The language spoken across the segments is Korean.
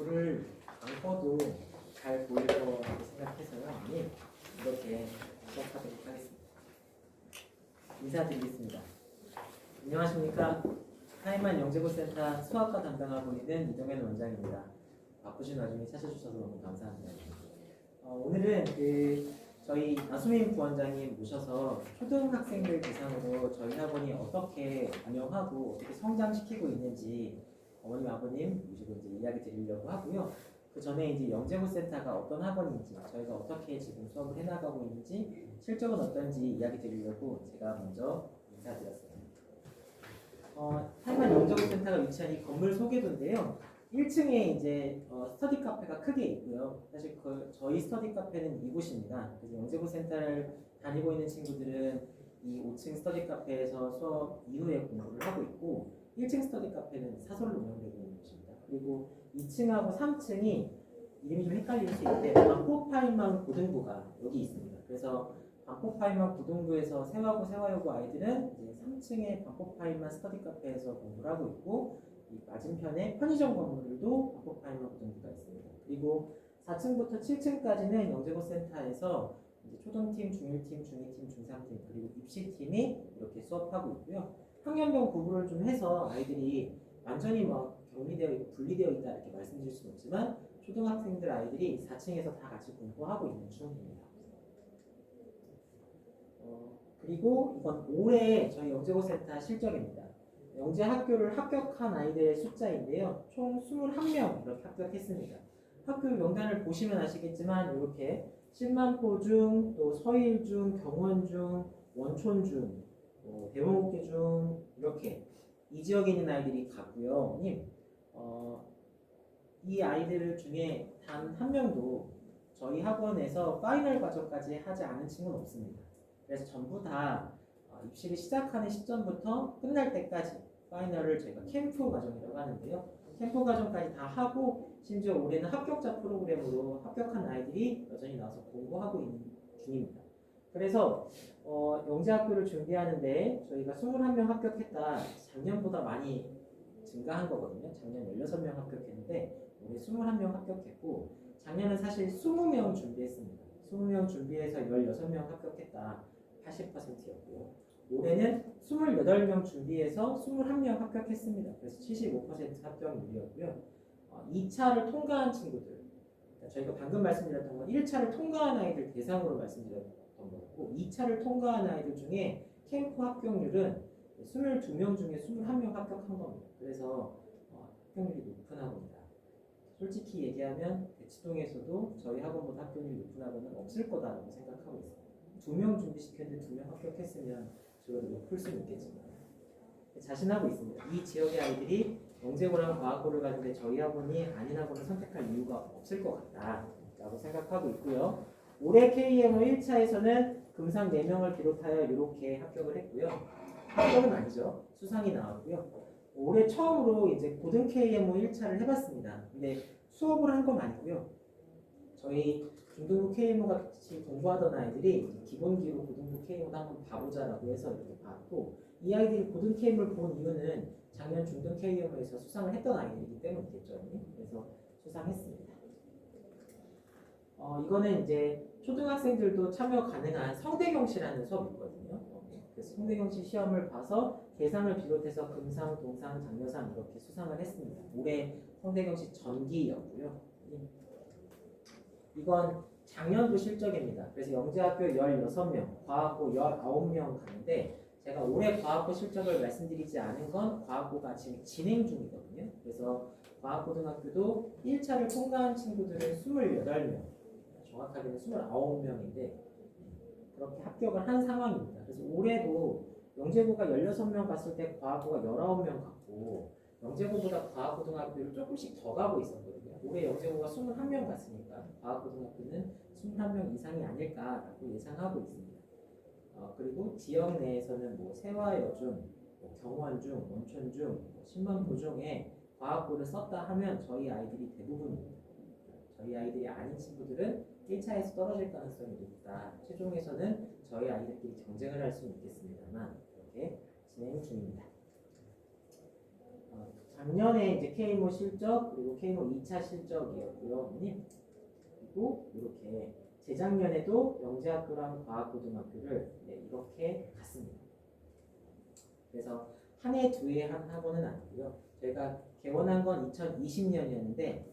불을 안 꺼도 잘 보일 거라고 생각해서요. 이렇게 시작하도록 하겠습니다. 인사드리겠습니다. 안녕하십니까. 타임만 영재고센터 수학과 담당하고 있는 이동현 원장입니다. 바쁘신 와중에 찾아주셔서 너무 감사합니다. 오늘은 저희 나수민 부원장님 모셔서 초등학생들 대상으로 저희 학원이 어떻게 운영하고 어떻게 성장시키고 있는지 어머님 아버님 모시고 이제 이야기 드리려고 하고요. 그 전에 이제 영재고센터가 어떤 학원인지 저희가 어떻게 지금 수업을 해나가고 있는지 실적은 어떤지 이야기 드리려고 제가 먼저 인사드렸습니다. 타임만 영재고센터가 위치한 이 건물 소개도인데요. 1층에 이제 스터디 카페가 크게 있고요. 사실 저희 스터디 카페는 이곳입니다. 그래서 영재고센터를 다니고 있는 친구들은 이 5층 스터디 카페에서 수업 이후에 공부를 하고 있고 1층 스터디 카페는 사설로 운영되고 있는 곳입니다. 그리고 2층하고 3층이 이름이 좀 헷갈릴 수 있는데 반포파이만 고등부가 여기 있습니다. 그래서 반포파이만 고등부에서 세화고 세화여고 아이들은 이제 3층의 반포파이만 스터디 카페에서 공부를 하고 있고 이 맞은편에 편의점 건물들도 반포파이만 고등부가 있습니다. 그리고 4층부터 7층까지는 영재고센터에서 이제 초등팀, 중1팀, 중2팀, 중3팀 그리고 입시팀이 이렇게 수업하고 있고요. 학년별 구분을 좀 해서 아이들이 완전히 격리되어 있고 분리되어 있다 이렇게 말씀드릴 수는 없지만 초등학생들 아이들이 4층에서 다 같이 공부하고 있는 중입니다. 그리고 이건 올해 저희 영재고센터 실적입니다. 영재 학교를 합격한 아이들의 숫자인데요. 총 21명 이렇게 합격했습니다. 학교 명단을 보시면 아시겠지만 이렇게 신만포중, 또 서일중, 경원중, 원촌중, 대원국계중 이렇게 이 지역에 있는 아이들이 갔고요. 이 아이들 중에 단 한 명도 저희 학원에서 파이널 과정까지 하지 않은 친구는 없습니다. 그래서 전부 다 입시를 시작하는 시점부터 끝날 때까지 파이널을 저희가 캠프 과정이라고 하는데요. 캠프 과정까지 다 하고 심지어 올해는 합격자 프로그램으로 합격한 아이들이 여전히 나와서 공부하고 있는 중입니다. 그래서 영재학교를 준비하는데 저희가 21명 합격했다. 작년보다 많이 증가한 거거든요. 작년 16명 합격했는데 올해 21명 합격했고 작년은 사실 20명 준비했습니다. 20명 준비해서 16명 합격했다. 80%였고요. 올해는 28명 준비해서 21명 합격했습니다. 그래서 75% 합격률이었고요. 2차를 통과한 친구들, 그러니까 저희가 방금 말씀드렸던 건 1차를 통과한 아이들 대상으로 말씀드렸던 거고 2차를 통과한 아이들 중에 캠프 합격률은 22명 중에 21명 합격한 겁니다. 그래서 합격률이 높은 학원이다. 솔직히 얘기하면 대치동에서도 저희 학원보다 합격률이 높은 학원은 없을 거다라고 생각하고 있습니다. 2명 준비시켰는데 2명 합격했으면 저희가 높을 수는 있겠지만 자신하고 있습니다. 이 지역의 아이들이 영재고랑 과학고를 가는데 저희 학원이 아닌 학원을 선택할 이유가 없을 것 같다라고 생각하고 있고요. 올해 KMO 1차에서는 금상 4명을 비롯하여 이렇게 합격을 했고요. 합격은 아니죠. 수상이 나왔고요. 올해 처음으로 이제 고등 KMO 1차를 해봤습니다. 근데 수업을 한 건 아니고요. 저희 중등부 KMO 같이 공부하던 아이들이 기본기로 고등부 KMO도 한번 봐보자라고 해서 이렇게 봤고 이 아이들이 고등 KMO를 본 이유는 작년 중등 KMO에서 수상을 했던 아이들이기 때문이겠죠. 그래서 수상했습니다. 이거는 이제 초등학생들도 참여 가능한 성대경시라는 수업이 있거든요. 그래서 성대경시 시험을 봐서 대상을 비롯해서 금상, 동상, 장려상 이렇게 수상을 했습니다. 올해 성대경시 전기였고요. 이건 작년도 실적입니다. 그래서 영재학교 16명, 과학고 19명 가는데 제가 올해 과학고 실적을 말씀드리지 않은 건 과학고가 지금 진행 중이거든요. 그래서 과학고등학교도 1차를 통과한 친구들은 28명, 정확하게는 29명인데 그렇게 합격을 한 상황입니다. 그래서 올해도 영재고가 16명 갔을 때 과학고가 19명 갔고 영재고보다 과학고등학교를 조금씩 더 가고 있었거든요. 올해 영재고가 21명 갔으니까 과학고등학교는 21명 이상이 아닐까라고 예상하고 있습니다. 그리고 지역 내에서는 세화여중, 경원중, 원촌중, 신만보중에 과학고를 썼다 하면 저희 아이들이 대부분입니다. 저희 아이들이 아닌 친구들은 1차에서 떨어질 가능성이 높다. 최종에서는 저희 아이들끼리 경쟁을 할 수는 있겠습니다만 이렇게 진행 중입니다. 작년에 이제 K모 실적 그리고 K모 2차 실적이었고요, 어머님. 그리고 이렇게 재작년에도 영재학교랑 과학고등학교를 이렇게 갔습니다. 그래서 한 해, 두 해 한 학원은 아니고요. 저희가 개원한 건 2020년이었는데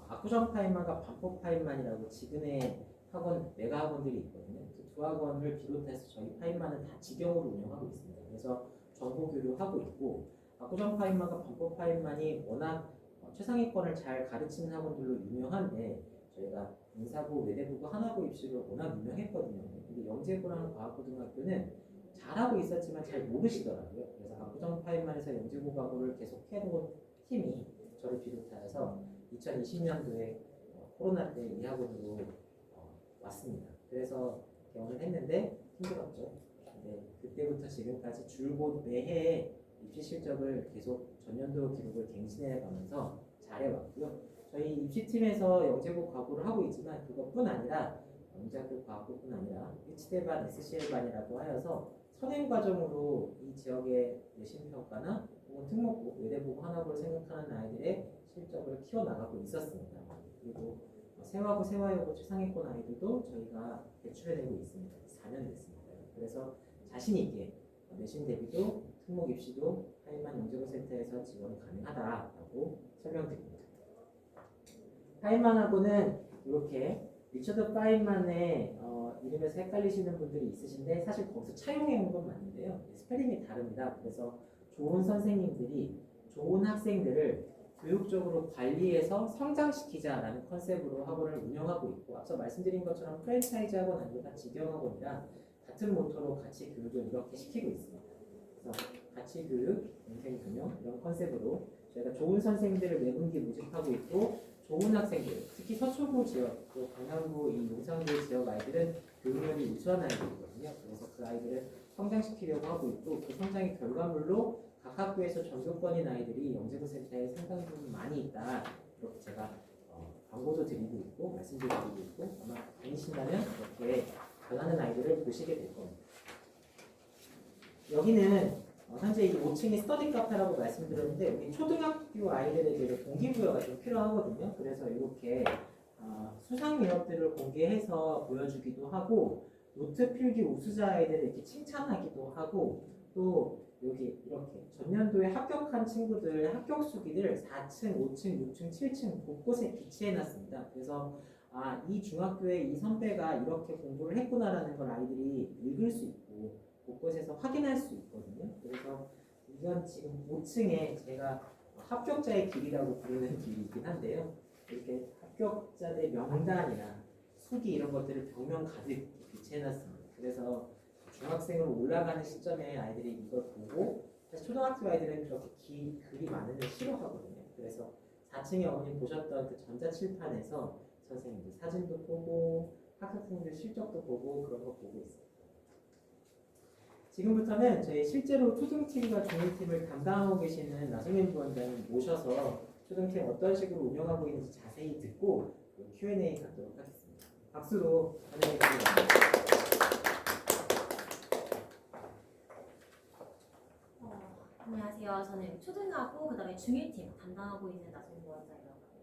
압구정 파인만과 반포 파인만이라고 지금의 학원 메가 학원들이 있거든요. 그 두 학원을 비롯해서 저희 파인만은 다 직영으로 운영하고 있습니다. 그래서 정보 교류하고 있고 압구정 파인만과 반포 파인만이 워낙 최상위권을 잘 가르치는 학원들로 유명한데 저희가 인사고, 외대부고, 하나고 입시로 워낙 유명했거든요. 근데 영재고랑 과학고등학교는 잘하고 있었지만 잘 모르시더라고요. 그래서 압구정 파인만에서 영재고 과고를 계속 해놓은 팀이 저를 비롯하여서 2020년도에 코로나 때 이 학원으로 왔습니다. 그래서 개원을 했는데 힘들었죠. 근데 그때부터 지금까지 줄곧 매해 입시 실적을 계속 전년도 기록을 갱신해 가면서 잘해왔고요. 저희 입시팀에서 영재고 과고를 하고 있지만 그것뿐 아니라 영재학교 과학고뿐 아니라 H대반, SCL반이라고 하여서 선행과정으로 이 지역의 내신평가나 혹은 특목고, 외대부고, 하나고를 생각하는 아이들의 실적을 키워나가고 있었습니다. 그리고 세화고, 세화여고 최상위권 아이들도 저희가 배출해내고 있습니다. 4년 됐습니다. 그래서 자신 있게 내신 대비도 특목 입시도 파인만 영재고센터에서 지원이 가능하다라고 설명드립니다. 파인만하고는 이렇게 리처드 파인만의 이름에서 헷갈리시는 분들이 있으신데 사실 거기서 차용해 온 건 맞는데요. 스펠링이 다릅니다. 그래서 좋은 선생님들이 좋은 학생들을 교육적으로 관리해서 성장시키자라는 컨셉으로 학원을 운영하고 있고 앞서 말씀드린 것처럼 프랜차이즈 학원 아니고 다 직영학원이라 같은 모토로 가치 교육을 이렇게 시키고 있습니다. 그래서 가치 교육, 인생 교육 이런 컨셉으로 저희가 좋은 선생님들을 매분기 모집하고 있고 좋은 학생들, 특히 서초구 지역, 또 강남구, 이 용산구 지역 아이들은 교육력이 우수한 아이들이거든요. 그래서 그 아이들을 성장시키려고 하고 있고 그 성장의 결과물로 각 학교에서 전교권인 아이들이 영재고센터에 상당 부분 많이 있다. 이렇게 제가 광고도 드리고 있고 말씀드리고 있고 아마 다니신다면 이렇게 변하는 아이들을 보시게 될 겁니다. 여기는 현재 이 5층이 스터디 카페라고 말씀드렸는데 우리 초등학교 아이들에게 동기부여가 좀 필요하거든요. 그래서 이렇게 수상 이력들을 공개해서 보여주기도 하고 노트 필기 우수자 아이들을 이렇게 칭찬하기도 하고 또 여기 이렇게 전년도에 합격한 친구들 합격 수기를 4층, 5층, 6층, 7층 곳곳에 비치해놨습니다. 그래서 이 중학교에 이 선배가 이렇게 공부를 했구나라는 걸 아이들이 읽을 수 있고 곳곳에서 확인할 수 있거든요. 그래서 이건 지금 5층에 제가 합격자의 길이라고 부르는 길이긴 한데요. 이렇게 합격자들 명단이나 수기 이런 것들을 벽면 가득 비치해놨습니다. 그래서 중학생으로 올라가는 시점에 아이들이 이걸 보고 사실 초등학교 아이들은 그렇게 글이 많은 걸 싫어하거든요. 그래서 4층에 어머님 보셨던 그 전자칠판에서 선생님들 사진도 보고 학생들 실적도 보고 그런 거 보고 있어요. 지금부터는 저희 실제로 초등팀과 중일팀을 담당하고 계시는 나성현 부원장님 모셔서 초등팀 어떤 식으로 운영하고 있는지 자세히 듣고 Q&A 갖도록 하겠습니다. 박수로 환영해 주시기 안녕하세요. 저는 초등하고 그다음에 중일팀 담당하고 있는 나성현 부원장이라고 합니다.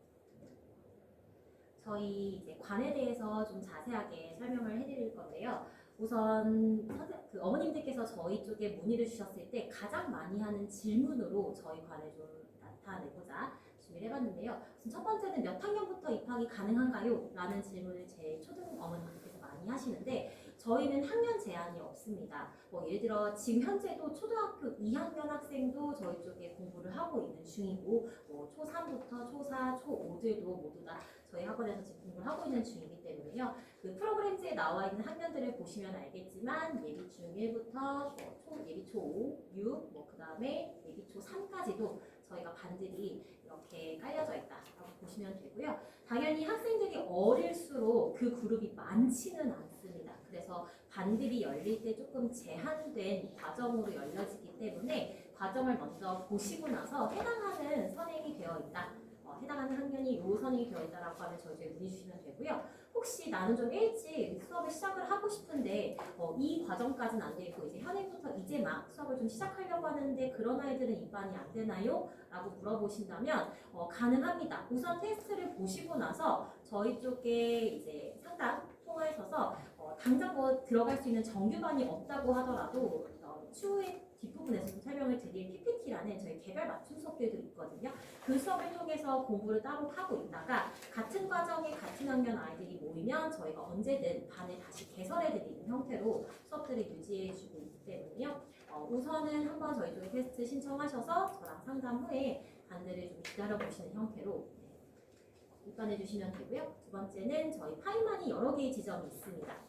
저희 이제 관에 대해서 좀 자세하게 설명을 해드릴 건데요. 우선 어머님들께서 저희 쪽에 문의를 주셨을 때 가장 많이 하는 질문으로 저희 관을 좀 나타내고자 준비를 해봤는데요. 첫 번째는 몇 학년부터 입학이 가능한가요? 라는 질문을 제 초등 어머님들께서 많이 하시는데 저희는 학년 제한이 없습니다. 예를 들어 지금 현재도 초등학교 2학년 학생도 저희 쪽에 공부를 하고 있는 중이고 초3부터 초4, 초5들도 모두 다 저희 학원에서 지금 공부를 하고 있는 중이기 때문에요. 그 프로그램지에 나와 있는 학년들을 보시면 알겠지만 예비 중1부터 예비 초5, 6, 그 다음에 예비 초3까지도 저희가 반들이 이렇게 깔려져 있다라고 보시면 되고요. 당연히 학생들이 어릴수록 그 그룹이 많지는 않습니다. 그래서 반들이 열릴 때 조금 제한된 과정으로 열려지기 때문에 과정을 먼저 보시고 나서 해당하는 선행이 되어 있다. 해당하는 학년이 요 선행이 되어 있다라고 하면 저희에게 문의 주시면 되고요. 혹시 나는 좀 일찍 수업을 시작을 하고 싶은데 이 과정까지는 안 돼 있고 이제 현행부터 이제 막 수업을 좀 시작하려고 하는데 그런 아이들은 입반이 안 되나요? 라고 물어보신다면 가능합니다. 우선 테스트를 보시고 나서 저희 쪽에 이제 상담 통화하셔서 당장 뭐 들어갈 수 있는 정규반이 없다고 하더라도 추후에 뒷부분에서 좀 설명을 드릴 PPT라는 저희 개별 맞춤 수업들도 있거든요. 그 수업을 통해서 공부를 따로 하고 있다가 같은 과정에 같은 학년 아이들이 모이면 저희가 언제든 반을 다시 개설해드리는 형태로 수업들을 유지해주고 있기 때문에요. 우선은 한번 저희 쪽에 테스트 신청하셔서 저랑 상담 후에 반들을 좀 기다려보시는 형태로 입반해 주시면 되고요. 두 번째는 저희 파이만이 여러 개의 지점이 있습니다.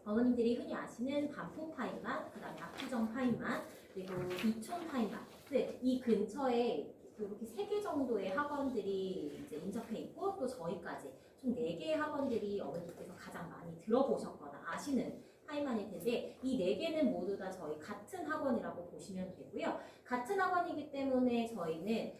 어머님들이 흔히 아시는 반포 파이만, 그 다음에 압구정 파이만, 그리고 이촌 파이만. 이 근처에 이렇게 3개 정도의 학원들이 이제 인접해 있고 또 저희까지 총 4개의 학원들이 어머님께서 가장 많이 들어보셨거나 아시는 파이만일 텐데 이 4개는 모두 다 저희 같은 학원이라고 보시면 되고요. 같은 학원이기 때문에 저희는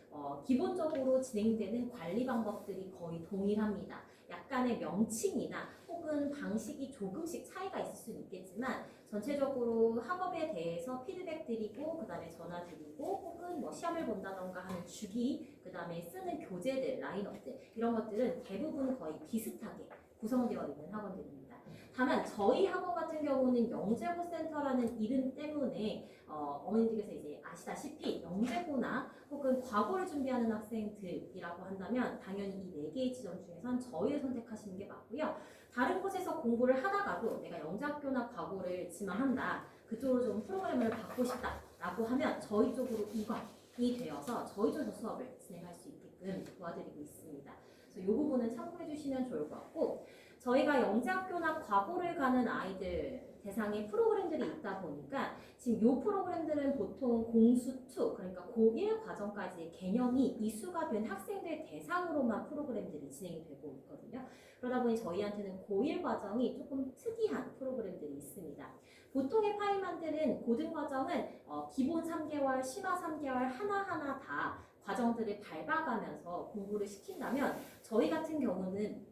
기본적으로 진행되는 관리 방법들이 거의 동일합니다. 약간의 명칭이나 혹은 방식이 조금씩 차이가 있을 수는 있겠지만 전체적으로 학업에 대해서 피드백 드리고 그 다음에 전화 드리고 혹은 뭐 시험을 본다던가 하는 주기 그 다음에 쓰는 교재들, 라인업들 이런 것들은 대부분 거의 비슷하게 구성되어 있는 학원들입니다. 다만 저희 학원 같은 경우는 영재고센터라는 이름 때문에 어머님들께서 이제 아시다시피 영재고나 혹은 과고를 준비하는 학생들이라고 한다면 당연히 이 4개의 지점 중에선 저희를 선택하시는 게 맞고요. 다른 곳에서 공부를 하다가도 내가 영재학교나 과고를 지망한다. 그쪽으로 좀 프로그램을 받고 싶다라고 하면 저희 쪽으로 이관이 되어서 저희 쪽에서 수업을 진행할 수 있게끔 도와드리고 있습니다. 그래서 이 부분은 참고해 주시면 좋을 것 같고 저희가 영재학교나 과고를 가는 아이들 대상의 프로그램들이 있다 보니까 지금 이 프로그램들은 보통 공수2 그러니까 고1 과정까지의 개념이 이수가 된 학생들 대상으로만 프로그램들이 진행이 되고 있거든요. 그러다 보니 저희한테는 고1 과정이 조금 특이한 프로그램들이 있습니다. 보통의 파이만들은 고등과정은 기본 3개월, 심화 3개월 하나하나 다 과정들을 밟아가면서 공부를 시킨다면 저희 같은 경우는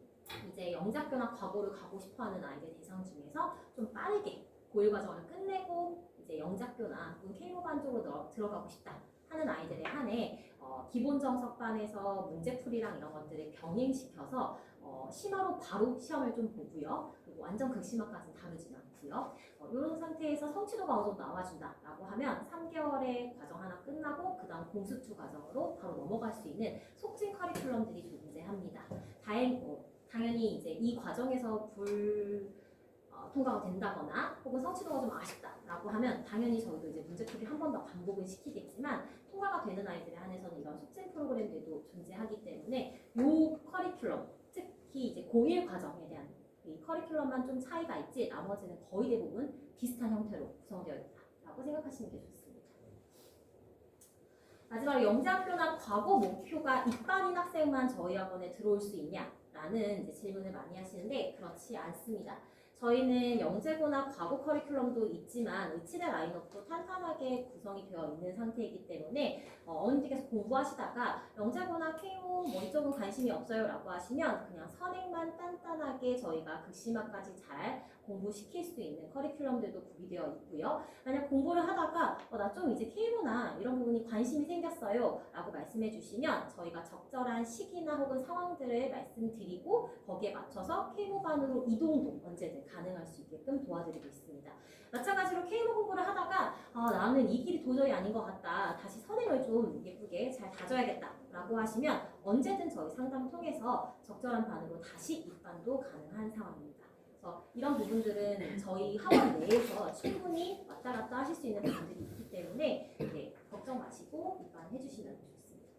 이제 영재학교나 과고를 가고 싶어하는 아이들 대상 중에서 좀 빠르게 고1 과정을 끝내고 이제 영재학교나 혹은 K모반 쪽으로 들어가고 싶다 하는 아이들에 한해 기본 정석반에서 문제풀이랑 이런 것들을 병행시켜서 심화로 바로 시험을 좀 보고요. 그리고 완전 극심화까지는 다루진 않고요. 이런 상태에서 성취도가 어느 정도 나와준다라고 하면 3개월의 과정 하나 끝나고 그 다음 공수2 과정으로 바로 넘어갈 수 있는 속진 커리큘럼들이 존재합니다. 당연히 이제 이 과정에서 통과가 된다거나 혹은 성취도가 좀 아쉽다라고 하면 당연히 저희도 이제 문제풀이 한 번 더 반복을 시키겠지만 통과가 되는 아이들에 한해서는 이런 속진 프로그램들도 존재하기 때문에 이 커리큘럼 특히 이제 고1 과정에 대한 이 커리큘럼만 좀 차이가 있지 나머지는 거의 대부분 비슷한 형태로 구성되어 있다라고 생각하시는 게 좋습니다. 마지막으로 영재학교나 과고 목표가 입반인 학생만 저희 학원에 들어올 수 있냐라는 이제 질문을 많이 하시는데 그렇지 않습니다. 저희는 영재고나 과고 커리큘럼도 있지만 의치대 라인업도 탄탄하게 구성이 되어 있는 상태이기 때문에 어머님들께서 공부하시다가 영재고나 K모 뭐 이쪽은 관심이 없어요 라고 하시면 그냥 선행만 단단하게 저희가 극심화까지 잘 공부시킬 수 있는 커리큘럼들도 구비되어 있고요. 만약 공부를 하다가 나 좀 이제 K모나 이런 부분이 관심이 생겼어요 라고 말씀해 주시면 저희가 적절한 시기나 혹은 상황들을 말씀드리고 거기에 맞춰서 K모반으로 이동도 언제든 가능할 수 있게끔 도와드리고 있습니다. 마찬가지로 K모 공부를 하다가 나는 이 길이 도저히 아닌 것 같다. 다시 선행을 좀 예쁘게 잘 다져야겠다 라고 하시면 언제든 저희 상담 통해서 적절한 반으로 다시 입반도 가능한 상황입니다. 그래서 이런 부분들은 저희 학원 내에서 충분히 왔다 갔다 하실 수 있는 부분들이 있기 때문에 걱정 마시고 입반해 주시면 좋습니다.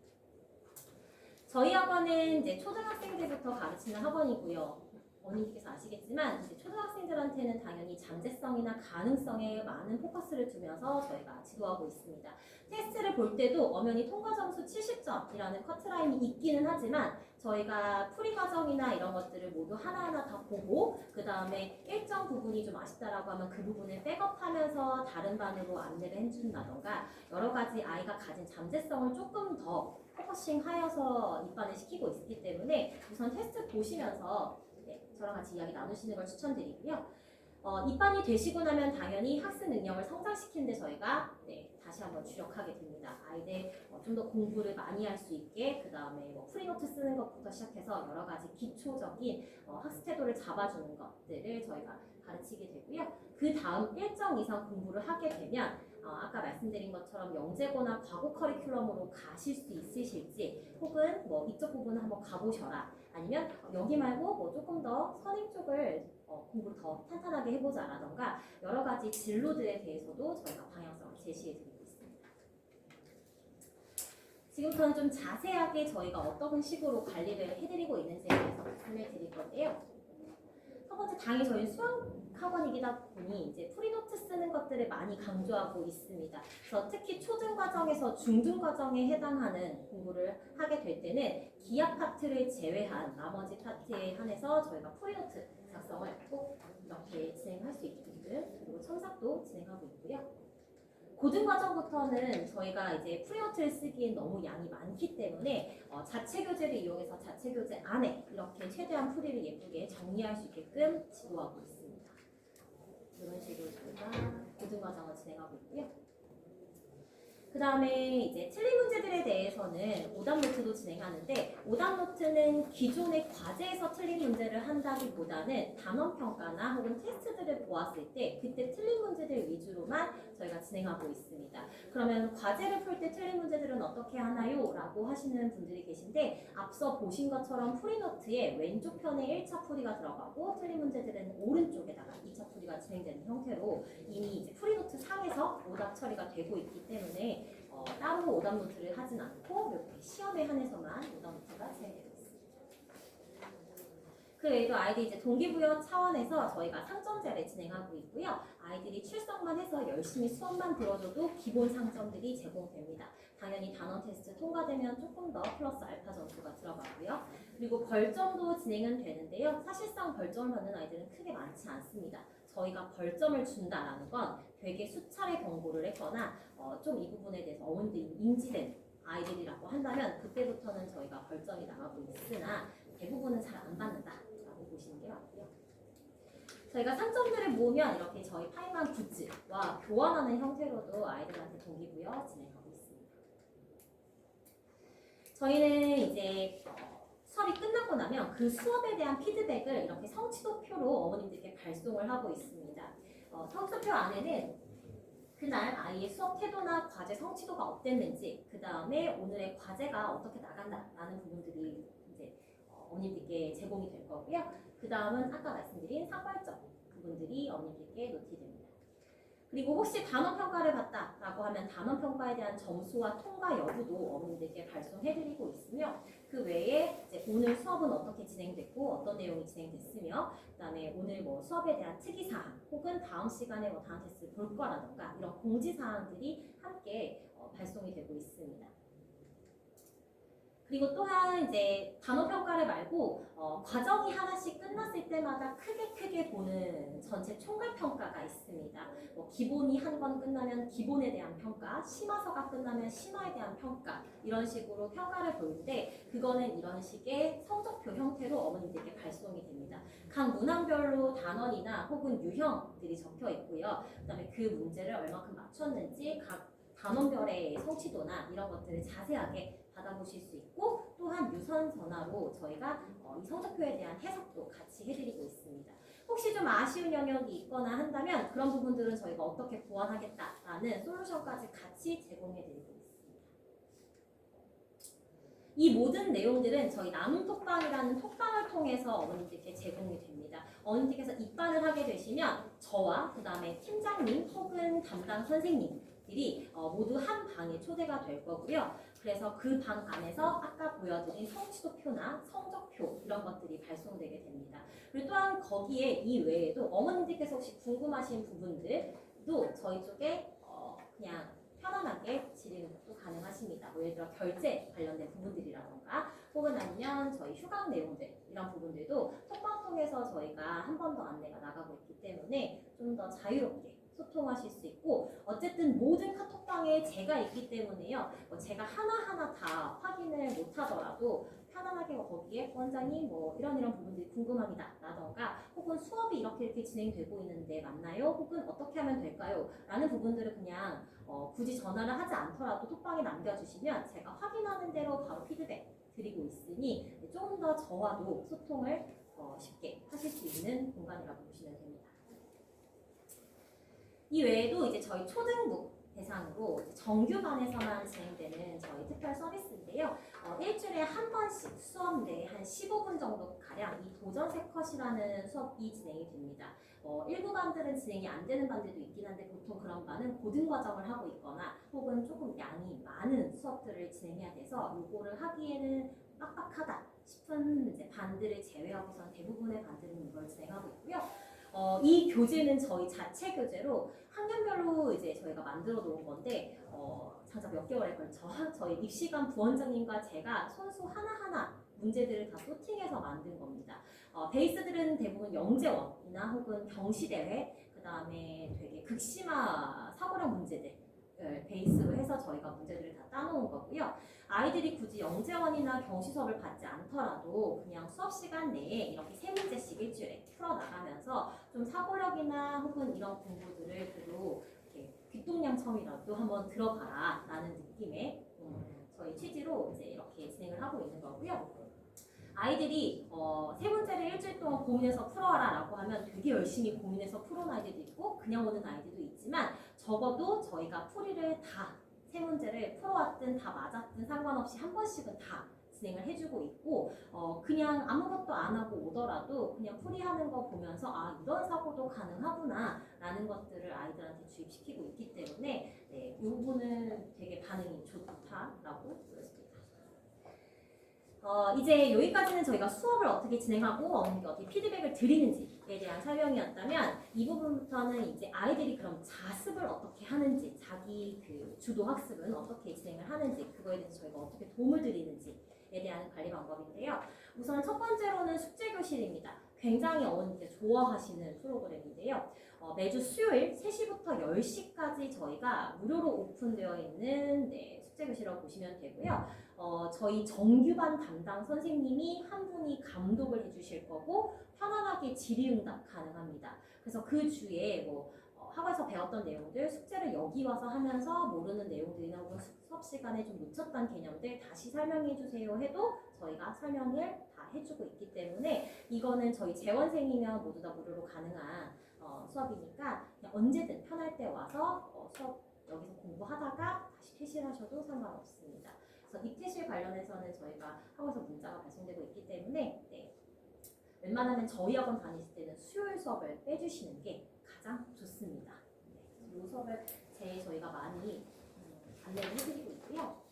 저희 학원은 이제 초등학생들부터 가르치는 학원이고요. 어머님께서 아시겠지만 이제 초등학생들한테는 당연히 잠재성이나 가능성에 많은 포커스를 두면서 저희가 지도하고 있습니다. 테스트를 볼 때도 엄연히 통과 점수 70점이라는 커트라인이 있기는 하지만 저희가 풀이 과정이나 이런 것들을 모두 하나하나 다 보고 그 다음에 일정 부분이 좀 아쉽다라고 하면 그 부분을 백업하면서 다른 반으로 안내를 해준다던가 여러 가지 아이가 가진 잠재성을 조금 더 포커싱 하여서 입반을 시키고 있기 때문에 우선 테스트 보시면서 저랑 같이 이야기 나누시는 걸 추천드리고요. 입반이 되시고 나면 당연히 학습 능력을 성장시키는 데 저희가 다시 한번 주력하게 됩니다. 아이들 좀 더 공부를 많이 할 수 있게, 그 다음에 뭐 프리노트 쓰는 것부터 시작해서 여러 가지 기초적인 학습 태도를 잡아주는 것들을 저희가 가르치게 되고요. 그 다음 일정 이상 공부를 하게 되면 아까 말씀드린 것처럼 영재고나 과고 커리큘럼으로 가실 수 있으실지, 혹은 뭐 이쪽 부분을 한번 가보셔라, 아니면 여기 말고 뭐 조금 더 선행 쪽을 공부를 더 탄탄하게 해보자라던가 여러 가지 진로들에 대해서도 저희가 방향성을 제시해드리고 있습니다. 지금부터는 좀 자세하게 저희가 어떤 식으로 관리를 해드리고 있는지에 대해서 말씀을 드릴 건데요. 첫 번째, 당연히 저희 수학 학원이기다 보니 이제 프리노트 쓰는 것들을 많이 강조하고 있습니다. 그래서 특히 초등 과정에서 중등 과정에 해당하는 공부를 하게 될 때는 기하 파트를 제외한 나머지 파트에 한해서 저희가 프리노트 작성을 꼭 이렇게 진행할 수 있게끔, 그리고 첨삭도 진행하고 있고요. 고등 과정부터는 저희가 이제 프리노트를 쓰기엔 너무 양이 많기 때문에 자체 교재를 이용해서 자체 교재 안에 이렇게 최대한 풀이를 예쁘게 정리할 수 있게끔 지도하고 있습니다. 이런 식으로 저희가 고등 과정을 진행하고 있고요. 그 다음에 이제 틀린 문제들에 대해서는 오답 노트도 진행하는데, 오답 노트는 기존의 과제에서 틀린 문제를 한다기보다는 단원 평가나 혹은 테스트들을 보았을 때 그때 틀린 문제들 위주로만 저희가 진행하고 있습니다. 그러면 과제를 풀 때 틀린 문제들은 어떻게 하나요? 라고 하시는 분들이 계신데, 앞서 보신 것처럼 프리노트에 왼쪽 편에 1차 풀이가 들어가고 틀린 문제들은 오른쪽에다가 2차 풀이가 진행되는 형태로 이미 이제 프리노트 상에서 오답 처리가 되고 있기 때문에 따로 오답 노트를 하진 않고 이렇게 시험에 한해서만 오답 노트가 진행되고 있습니다. 그 외에도 아이들 이제 동기부여 차원에서 저희가 상점제를 진행하고 있고요. 아이들이 출석만 해서 열심히 수업만 들어줘도 기본 상점들이 제공됩니다. 당연히 단원 테스트 통과되면 조금 더 플러스 알파 점수가 들어가고요. 그리고 벌점도 진행은 되는데요. 사실상 벌점을 받는 아이들은 크게 많지 않습니다. 저희가 벌점을 준다라는 건 되게 수차례 경고를 했거나 좀 이 부분에 대해서 어머니들이 인지된 아이들이라고 한다면 그때부터는 저희가 벌점이 나가고 있으나 대부분은 잘 안 받는다라고 보시는 게 맞고요. 저희가 상점들을 모으면 이렇게 저희 파이만 굿즈와 교환하는 형태로도 아이들한테 동기부여 진행하고 있습니다. 저희는 이제 수업이 끝나고 나면 그 수업에 대한 피드백을 이렇게 성취도표로 어머님들께 발송을 하고 있습니다. 성취도표 안에는 그날 아이의 수업 태도나 과제 성취도가 어땠는지, 그 다음에 오늘의 과제가 어떻게 나간다라는 부분들이 이제 어머님들께 제공이 될 거고요. 그 다음은 아까 말씀드린 상발점 부분들이 어머님들께 노티됩니다. 그리고 혹시 단원 평가를 받다라고 하면 단원 평가에 대한 점수와 통과 여부도 어머님들께 발송해드리고 있으며, 그 외에 이제 오늘 수업은 어떻게 진행됐고 어떤 내용이 진행됐으며, 그다음에 오늘 뭐 수업에 대한 특이사항 혹은 다음 시간에 뭐 다음 테스트 볼 거라던가 이런 공지사항들이 함께 발송이 되고 있습니다. 그리고 또한 이제 단원 평가를 말고 과정이 하나씩 끝났을 때마다 크게 보는 전체 총괄 평가가 있습니다. 뭐 기본이 한 번 끝나면 기본에 대한 평가, 심화서가 끝나면 심화에 대한 평가, 이런 식으로 평가를 보는데, 그거는 이런 식의 성적표 형태로 어머님들께 발송이 됩니다. 각 문항별로 단원이나 혹은 유형들이 적혀 있고요. 그다음에 그 문제를 얼마큼 맞췄는지 각 단원별의 성취도나 이런 것들을 자세하게 받아보실 수 있고, 또한 유선 전화로 저희가 이 성적표에 대한 해석도 같이 해드리고 있습니다. 혹시 좀 아쉬운 영역이 있거나 한다면 그런 부분들은 저희가 어떻게 보완하겠다라는 솔루션까지 같이 제공해드리고 있습니다. 이 모든 내용들은 저희 나눔 톡방이라는 톡방을 통해서 어머님들께 제공이 됩니다. 어머님들께서 입반을 하게 되시면 저와 그 다음에 팀장님 혹은 담당 선생님들이 모두 한 방에 초대가 될 거고요. 그래서 그 방 안에서 아까 보여드린 성취도표나 성적표 이런 것들이 발송되게 됩니다. 그리고 또한 거기에 이 외에도 어머님들께서 혹시 궁금하신 부분들도 저희 쪽에 그냥 편안하게 질의는 것도 가능하십니다. 뭐 예를 들어 결제 관련된 부분들이라던가 혹은 아니면 저희 휴강 내용들 이런 부분들도 톡방 통해서 저희가 한 번 더 안내가 나가고 있기 때문에 좀 더 자유롭게 소통하실 수 있고, 어쨌든 모든 카톡방에 제가 있기 때문에요. 제가 하나하나 다 확인을 못하더라도 편안하게 거기에 원장님 뭐 이런 부분들이 궁금합니다 라던가 혹은 수업이 이렇게 진행되고 있는데 맞나요? 혹은 어떻게 하면 될까요? 라는 부분들을 그냥 굳이 전화를 하지 않더라도 톡방에 남겨주시면 제가 확인하는 대로 바로 피드백 드리고 있으니 조금 더 저와도 소통을 쉽게 하실 수 있는 공간이라고 보시면 됩니다. 이 외에도 이제 저희 초등부 대상으로 정규반에서만 진행되는 저희 특별 서비스인데요. 일주일에 한 번씩 수업 내에 한 15분 정도 가량 이 도전 세컷이라는 수업이 진행이 됩니다. 일부 반들은 진행이 안 되는 반들도 있긴 한데 보통 그런 반은 고등 과정을 하고 있거나 혹은 조금 양이 많은 수업들을 진행해야 돼서 요거를 하기에는 빡빡하다 싶은 이제 반들을 제외하고선 대부분의 반들은 이걸 진행하고 있고요. 이 교재는 저희 자체 교재로 학년별로 이제 저희가 만들어 놓은 건데 장작 몇 개월에 걸쳐 저희 입시관 부원장님과 제가 선수 하나하나 문제들을 다 소팅해서 만든 겁니다. 베이스들은 대부분 영재원이나 혹은 경시대회, 그 다음에 되게 극심화 사고력 문제들 베이스로 해서 저희가 문제들을 다 따놓은 거고요. 아이들이 굳이 영재원이나 경시 수업을 받지 않더라도 그냥 수업 시간 내에 이렇게 3문제씩 일주일에 풀어나가면서 좀 사고력이나 혹은 이런 공부들을 그래도 이렇게 귓동냥처럼이라도 한번 들어봐라 라는 느낌의 저희 취지로 이제 이렇게 진행을 하고 있는 거고요. 아이들이 3문제를 일주일 동안 고민해서 풀어와라 라고 하면 되게 열심히 고민해서 풀어온 아이들도 있고 그냥 오는 아이들도 있지만 적어도 저희가 풀이를 다 3문제를 풀어왔든 다 맞았든 상관없이 한 번씩은 다 진행을 해주고 있고 그냥 아무것도 안 하고 오더라도 그냥 풀이하는 거 보면서 아 이런 사고도 가능하구나 라는 것들을 아이들한테 주입시키고 있기 때문에 네, 이 부분은 되게 반응이 좋다라고 보였습니다. 이제 여기까지는 저희가 수업을 어떻게 진행하고 어떻게 피드백을 드리는지에 대한 설명이었다면 이 부분부터는 이제 아이들이 그럼 자습을 어떻게 하는지 자기 그 주도 학습은 어떻게 진행을 하는지 그거에 대해서 저희가 어떻게 도움을 드리는지에 대한 관리 방법인데요. 우선 첫 번째로는 숙제교실입니다. 굉장히 어머니들 좋아하시는 프로그램인데요. 매주 수요일 3시부터 10시까지 저희가 무료로 오픈되어 있는 숙제교실이라고 보시면 되고요. 저희 정규반 담당 선생님이 한 분이 감독을 해주실 거고 편안하게 질의응답 가능합니다. 그래서 그 주에 학원에서 배웠던 내용들 숙제를 여기 와서 하면서 모르는 내용들이나 혹은 수업 시간에 좀 놓쳤던 개념들 다시 설명해 주세요 해도 저희가 설명을 다 해주고 있기 때문에 이거는 저희 재원생이면 모두 다 무료로 가능한 수업이니까 그냥 언제든 편할 때 와서 수업 여기서 공부하다가 다시 퇴실하셔도 상관없습니다. 그래서 입퇴실 관련해서는 저희가 학원에서 문자가 발송되고 있기 때문에 웬만하면 저희 학원 다니실 때는 수요일 수업을 빼주시는 게 가장 좋습니다. 이 수업을 저희가 많이 안내를 해드리고 있고요.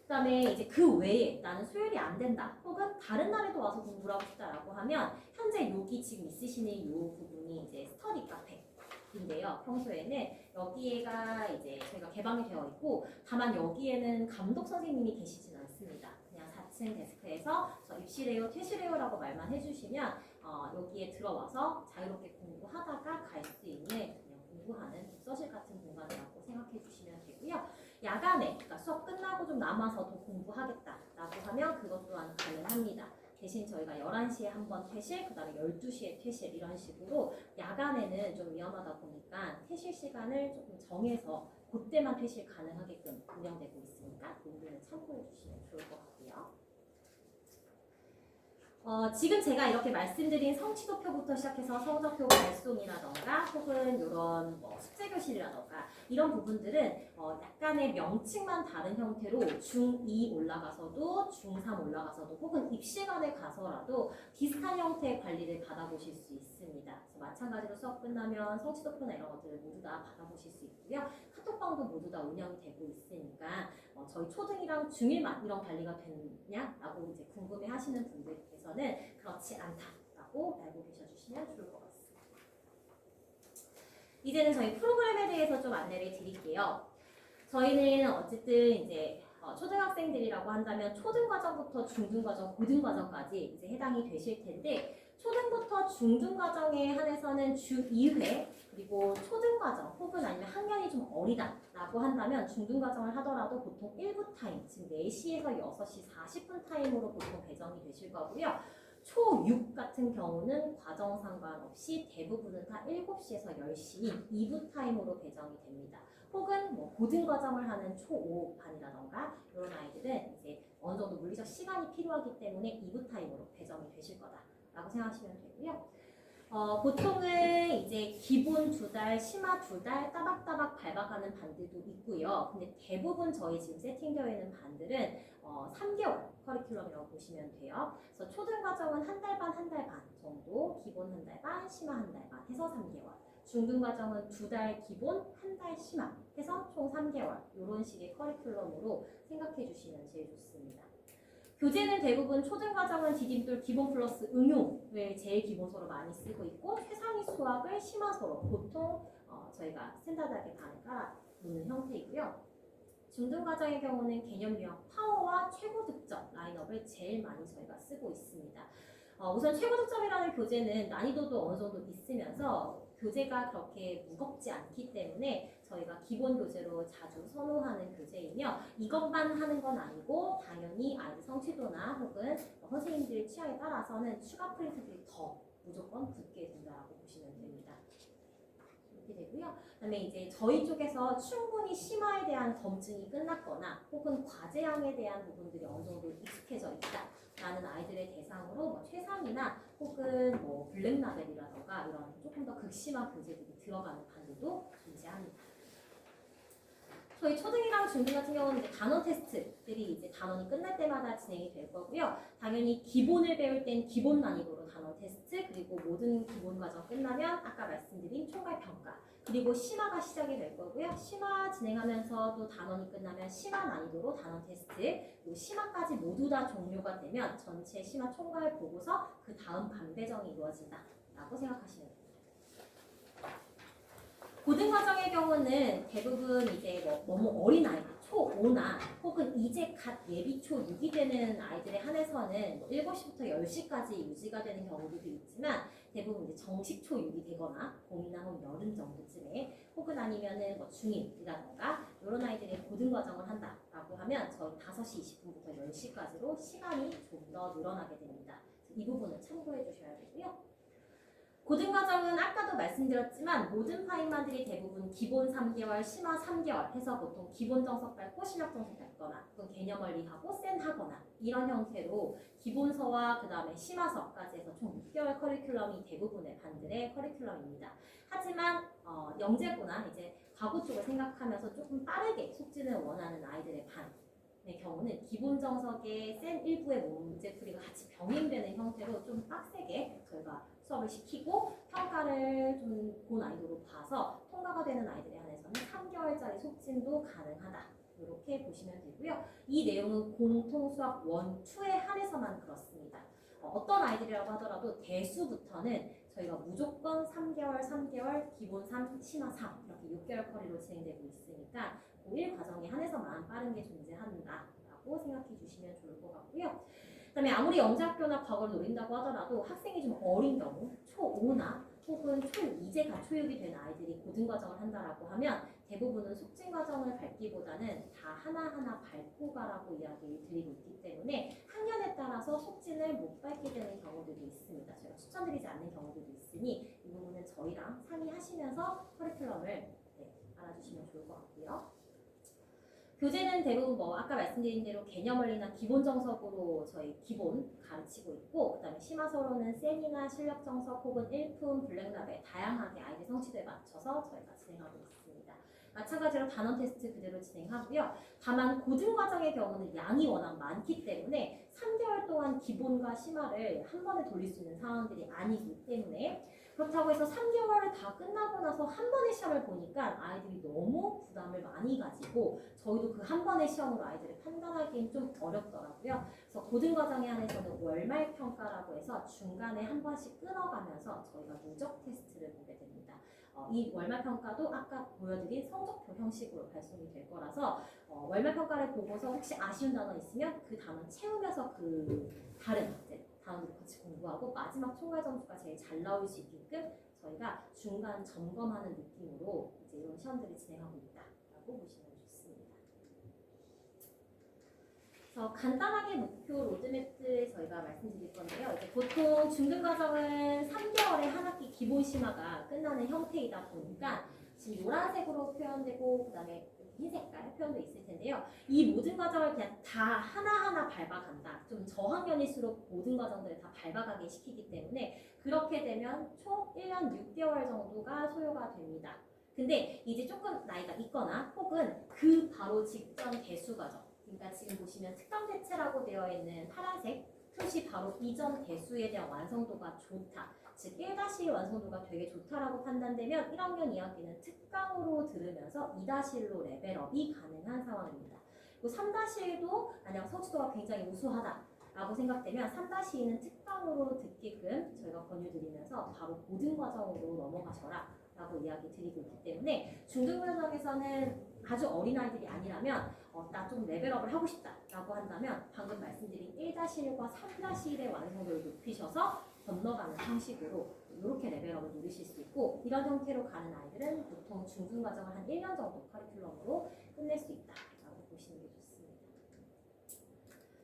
그 다음에 이제 그 외에 나는 수요일이 안 된다 혹은 다른 날에도 와서 공부를 하고 싶다라고 하면 현재 여기 지금 있으시는 이 부분이 이제 스터디 카페인데요. 평소에는 여기가 이제 저희가 개방이 되어 있고 다만 여기에는 감독 선생님이 계시진 않습니다. 그냥 4층 데스크에서 저 입실해요, 퇴실해요라고 말만 해주시면 여기에 들어와서 자유롭게 공부하다가 갈 수 있는 그냥 공부하는 독서실 같은 공간이라고 생각해 주시면 되고요. 야간에 그러니까 수업 끝나고 좀 남아서 더 공부하겠다라고 하면 그것 또한 가능합니다. 대신 저희가 11시에 한 번 퇴실, 그 다음에 12시에 퇴실 이런 식으로 야간에는 좀 위험하다 보니까 퇴실 시간을 조금 정해서 그때만 퇴실 가능하게끔 운영되고 있으니까 그 부분을 참고해 주시면 좋을 것 같고요. 지금 제가 이렇게 말씀드린 성취도표부터 시작해서 성적표 발송이라던가 혹은 이런 숙제교실이라던가 이런 부분들은 약간의 명칭만 다른 형태로 중2 올라가서도 중3 올라가서도 혹은 입시관에 가서라도 비슷한 형태의 관리를 받아보실 수 있습니다. 그래서 마찬가지로 수업 끝나면 성취도표나 이런 것들을 모두 다 받아보실 수 있고요. 카톡방도 모두 다 운영이 되고 있으니까 저희 초등이랑 중1만 이런 관리가 되느냐라고 이제 궁금해하시는 분들께서는 그렇지 않다라고 알고 계셔주시면 좋을 것 같습니다. 이제는 저희 프로그램에 대해서 좀 안내를 드릴게요. 저희는 어쨌든 이제 초등학생들이라고 한다면 초등과정부터 중등과정, 고등과정까지 이제 해당이 되실 텐데 초등부터 중등과정에 한해서는 주 2회 그리고 초등과정 혹은 아니면 학년이 좀 어리다라고 한다면 중등과정을 하더라도 보통 1부 타임, 즉 4시에서 6시 40분 타임으로 보통 배정이 되실 거고요. 초6 같은 경우는 과정 상관없이 대부분은 다 7시에서 10시인 2부 타임으로 배정이 됩니다. 혹은 뭐 고등과정을 하는 초5 반이라던가 이런 아이들은 이제 어느 정도 물리적 시간이 필요하기 때문에 2부 타임으로 배정이 되실 거다라고 생각하시면 되고요. 보통은 이제 기본 2달, 심화 2달 따박따박 밟아가는 반들도 있고요. 근데 대부분 저희 지금 세팅되어 있는 반들은 3개월 커리큘럼이라고 보시면 돼요. 그래서 초등과정은 한 달 반, 한 달 반 정도, 기본 한 달 반, 심화 한 달 반 해서 3개월. 중등과정은 2달 기본, 한 달 심화 해서 총 3개월. 이런 식의 커리큘럼으로 생각해 주시면 제일 좋습니다. 교재는 대부분 초등과정은 디딤돌 기본 플러스 응용을 제일 기본서로 많이 쓰고 있고 최상위 수학을 심화서로 보통 저희가 스탠다드하게 반을 깔아 놓는 형태이고요. 중등과정의 경우는 개념 유형 파워와 최고 득점 라인업을 제일 많이 저희가 쓰고 있습니다. 우선 최고 득점이라는 교재는 난이도도 어느 정도 있으면서 교재가 그렇게 무겁지 않기 때문에 저희가 기본 교재로 자주 선호하는 교재이며 이것만 하는 건 아니고 당연히 아이들 성취도나 혹은 선생님들의 취향에 따라서는 추가 프린트들이 더 무조건 붙게 된다고 보시면 됩니다. 이렇게 되고요. 그다음에 이제 저희 쪽에서 충분히 심화에 대한 검증이 끝났거나 혹은 과제형에 대한 부분들이 어느 정도 익숙해져 있다라는 아이들의 대상으로 뭐 최상이나 혹은 뭐 블랙라벨이라던가 이런 조금 더 극심한 교재들이 들어가는 반들도 존재합니다. 저희 초등이랑 중등 같은 경우는 이제 단원 테스트들이 이제 단원이 끝날 때마다 진행이 될 거고요. 당연히 기본을 배울 땐 기본 난이도로 단원 테스트, 그리고 모든 기본 과정 끝나면 아까 말씀드린 총괄 평가, 그리고 심화가 시작이 될 거고요. 심화 진행하면서 또 단원이 끝나면 심화 난이도로 단원 테스트, 그리고 심화까지 모두 다 종료가 되면 전체 심화 총괄 보고서 그 다음 반 배정이 이루어진다라고 생각하시면 됩니다. 고등과정의 경우는 대부분 이제 너무 어린 아이들, 초5나 혹은 이제 갓 예비 초6이 되는 아이들에 한해서는 7시부터 10시까지 유지가 되는 경우들도 있지만 대부분 이제 정식 초6이 되거나 봄이나 혹은 여름 정도쯤에 혹은 아니면은 뭐 중1이라던가 이런 아이들의 고등과정을 한다라고 하면 저희 5시 20분부터 10시까지로 시간이 좀 더 늘어나게 됩니다. 이 부분은 참고해 주셔야 되고요. 고등과정은 아까도 말씀드렸지만 모든 파인마들이 대부분 기본 3개월, 심화 3개월 해서 보통 기본 정석 밟고 실력 정석 밟거나 혹은 개념 원리하고 센 하거나 이런 형태로 기본서와 그 다음에 심화서까지 해서 총 6개월 커리큘럼이 대부분의 반들의 커리큘럼입니다. 하지만 영재고나 이제 과고 쪽을 생각하면서 조금 빠르게 속진을 원하는 아이들의 반의 경우는 기본 정석의 센 일부의 문제풀이가 같이 병행되는 형태로 좀 빡세게 저희가 수업을 시키고 평가를 좀 고난이도로 봐서 통과가 되는 아이들에 한해서는 3개월짜리 속진도 가능하다. 이렇게 보시면 되고요. 이 내용은 공통수학 1, 2에 한해서만 그렇습니다. 어떤 아이들이라고 하더라도 대수부터는 저희가 무조건 3개월, 기본 3, 심화 3 이렇게 6개월 커리로 진행되고 있으니까 고1 과정에 한해서만 빠른 게 존재한다라고 생각해 주시면 좋을 것 같고요. 그다음에 아무리 영재학교나 과거를 노린다고 하더라도 학생이 좀 어린 경우 초5나 혹은 초6 이제 갓 초6이 된 아이들이 고등과정을 한다라고 하면 대부분은 속진과정을 밟기보다는 다 하나하나 밟고 가라고 이야기를 드리고 있기 때문에 학년에 따라서 속진을 못 밟게 되는 경우들도 있습니다. 제가 추천드리지 않는 경우들도 있으니 이 부분은 저희랑 상의하시면서 커리큘럼을 알아주시면 좋을 것 같고요. 교재는 대부분 뭐 아까 말씀드린 대로 개념 원리나 기본 정석으로 저희 기본 가르치고 있고 그다음에 심화서로는 센이나 실력 정석 혹은 일품, 블랙라벨 다양하게 아이들 성취도에 맞춰서 저희가 진행하고 있습니다. 마찬가지로 단원 테스트 그대로 진행하고요. 다만 고등 과정의 경우는 양이 워낙 많기 때문에 3개월 동안 기본과 심화를 한 번에 돌릴 수 있는 상황들이 아니기 때문에 그렇다고 해서 3개월을 다 끝나고 나서 한 번의 시험을 보니까 아이들이 너무 부담을 많이 가지고 저희도 그 한 번의 시험으로 아이들을 판단하기엔 좀 어렵더라고요. 그래서 고등과정에 한해서는 월말 평가라고 해서 중간에 한 번씩 끊어가면서 저희가 누적 테스트를 보게 됩니다. 이 월말평가도 아까 보여드린 성적표 형식으로 발송이 될 거라서 월말평가를 보고서 혹시 아쉬운 단어 있으면 그 단어 채우면서 그 다른 이제 단어들을 같이 공부하고 마지막 총괄 점수가 제일 잘 나올 수 있게끔 저희가 중간 점검하는 느낌으로 이제 이런 시험들을 진행하고 있다라고 보시면 좋습니다. 그래서 간단하게 목표 로드맵을 저희가 말씀드릴 건데요. 이제 보통 중등과정은 3개월에 한 학기 기본 심화가 끝나는 형태이다 보니까 지금 노란색으로 표현되고 그다음에 흰 색깔 표현도 있을 텐데요. 이 모든 과정을 그냥 다 하나하나 밟아간다. 좀 저학년일수록 모든 과정들을 다 밟아가게 시키기 때문에 그렇게 되면 총 1년 6개월 정도가 소요가 됩니다. 근데 이제 조금 나이가 있거나 혹은 그 바로 직전 대수 과정, 그러니까 지금 보시면 특강 대체라고 되어 있는 파란색 표시 바로 이전 대수에 대한 완성도가 좋다. 즉 1-1 완성도가 되게 좋다라고 판단되면 1학년 2학기는 특강으로 들으면서 2-1로 레벨업이 가능한 상황입니다. 그리고 3-1도 만약 성취도가 굉장히 우수하다라고 생각되면 3-2는 특강으로 듣게끔 저희가 권유드리면서 바로 고등 과정으로 넘어가셔라 라고 이야기 드리고 있기 때문에 중등 과정에서는 아주 어린 아이들이 아니라면 나 좀 레벨업을 하고 싶다라고 한다면 방금 말씀드린 1-1과 3-1의 완성도를 높이셔서 건너가는 형식으로 이렇게 레벨업을 누리실 수 있고 이런 형태로 가는 아이들은 보통 중등 과정을 한 1년 정도 커리큘럼으로 끝낼 수 있다라고 보시는 게 좋습니다.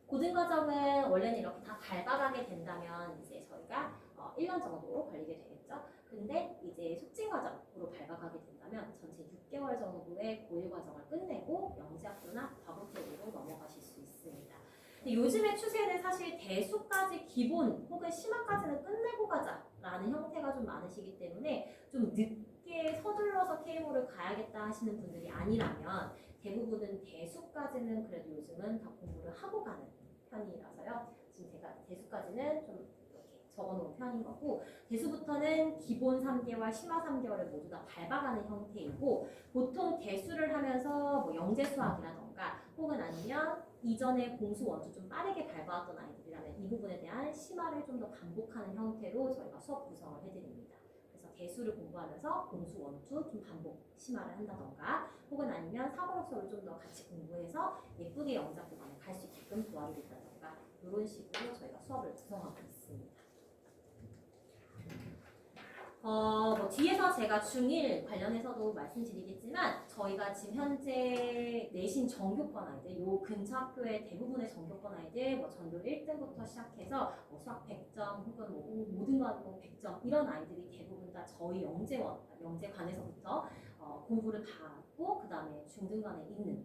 고등 과정은 원래는 이렇게 다 밟아가게 된다면 이제 저희가 1년 정도 걸리게 되겠죠. 근데 이제 속진 과정으로 밟아가게 된다면 전체 6개월 정도의 고1 과정을 끝내고 영재학교나 과거 쪽으로 넘어가실 수 있습니다. 근데 요즘의 추세는 사실 대수까지 기본 혹은 심화까지는 끝내고 가자라는 형태가 좀 많으시기 때문에 좀 늦게 서둘러서 K모를 가야겠다 하시는 분들이 아니라면 대부분은 대수까지는 그래도 요즘은 다 공부를 하고 가는 편이라서요. 지금 제가 대수까지는 좀 적어놓은 편인 거고 대수부터는 기본 3개월, 심화 3개월을 모두 다 밟아가는 형태이고 보통 대수를 하면서 뭐 영재 수학이라던가 혹은 아니면 이전에 공수 원수 좀 빠르게 밟아왔던 아이들이라면 이 부분에 대한 심화를 좀 더 반복하는 형태로 저희가 수업 구성을 해드립니다. 그래서 대수를 공부하면서 공수 원수 좀 반복 심화를 한다던가 혹은 아니면 사고력 수업을 좀 더 같이 공부해서 예쁘게 영작 구간에 갈 수 있게끔 도와드린다던가 이런 식으로 저희가 수업을 구성하고 있습니다. 뭐 뒤에서 제가 중1 관련해서도 말씀드리겠지만 저희가 지금 현재 내신 전교권 아이들 요 근처 학교의 대부분의 전교권 아이들 뭐 전교 1등부터 시작해서 뭐 수학 100점 혹은 뭐 모든 과목 100점 이런 아이들이 대부분 다 저희 영재관에서부터 공부를 받고 그 다음에 중등관에 있는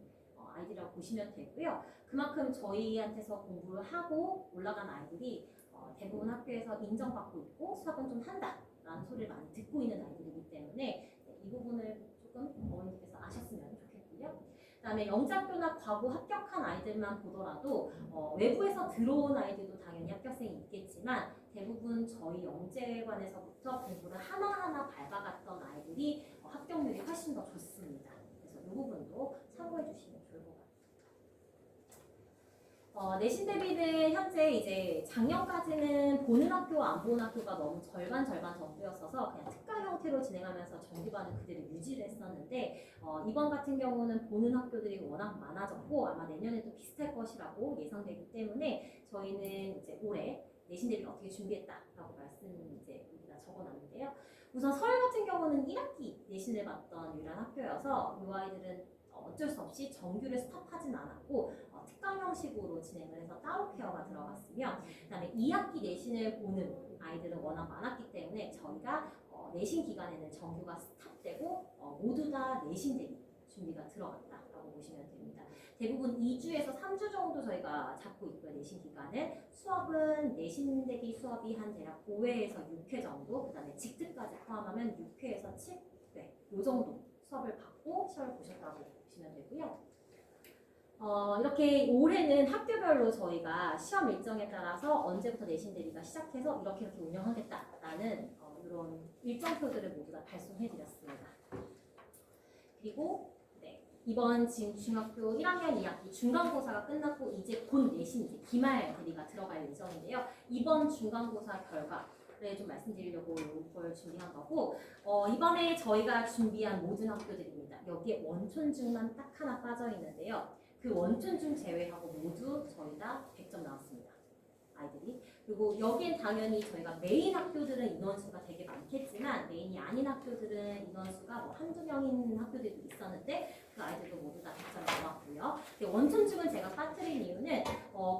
아이들이라고 보시면 되고요. 그만큼 저희한테서 공부를 하고 올라간 아이들이 대부분 학교에서 인정받고 있고 수학은 좀 한다 라는 소리를 많이 듣고 있는 아이들이기 때문에 이 부분을 조금 어머니께서 아셨으면 좋겠고요. 그 다음에 영재학교나 과고 합격한 아이들만 보더라도 외부에서 들어온 아이들도 당연히 합격생이 있겠지만 대부분 저희 영재관에서부터 공부를 하나하나 밟아갔던 아이들이 합격률이 훨씬 더 좋습니다. 그래서 이 부분도 참고해 주시면 좋을 것 같아요. 내신 대비는 현재 이제 작년까지는 보는 학교와 안 보는 학교가 너무 절반 정도였어서 그냥 특강 형태로 진행하면서 정규반을 그대로 유지를 했었는데 이번 같은 경우는 보는 학교들이 워낙 많아졌고 아마 내년에도 비슷할 것이라고 예상되기 때문에 저희는 이제 올해 내신 대비를 어떻게 준비했다라고 말씀 이제 여기다 적어놨는데요. 우선 서울 같은 경우는 1학기 내신을 봤던 유일한 학교여서 이 아이들은 어쩔 수 없이 정규를 스탑하진 않았고 특강 형식으로 진행을 해서 따로 케어가 들어갔으며 그다음에 2학기 내신을 보는 아이들은 워낙 많았기 때문에 저희가 내신 기간에는 정규가 스탑되고 모두 다 내신 대비 준비가 들어갔다라고 보시면 됩니다. 대부분 2주에서 3주 정도 저희가 잡고 있고요. 내신 기간은 수업은 내신 대비 수업이 한 대략 5회에서 6회 정도 그다음에 직특까지 포함하면 6회에서 7회 이 정도 수업을 받고 시험을 보셨다고 보시면 되고요. 이렇게 올해는 학교별로 저희가 시험 일정에 따라서 언제부터 내신 대비가 시작해서 이렇게 운영하겠다라는 이런 일정표들을 모두 다 발송해드렸습니다. 그리고 이번 지금 중학교 1학년 2학기 중간고사가 끝났고 이제 곧 내신 이제 기말 대비가 들어갈 예정인데요. 이번 중간고사 결과를 좀 말씀드리려고 이걸 준비한 거고 이번에 저희가 준비한 모든 학교들입니다. 여기에 원촌중만 딱 하나 빠져 있는데요. 그 원촌중 제외하고 모두 저희 다 100점 나왔습니다. 아이들이. 그리고 여기엔 당연히 저희가 메인 학교들은 인원수가 되게 많겠지만 메인이 아닌 학교들은 인원수가 뭐 한두 명인 학교들도 있었는데 그 아이들도 모두 다 100점 나왔고요. 원촌중은 제가 빠뜨린 이유는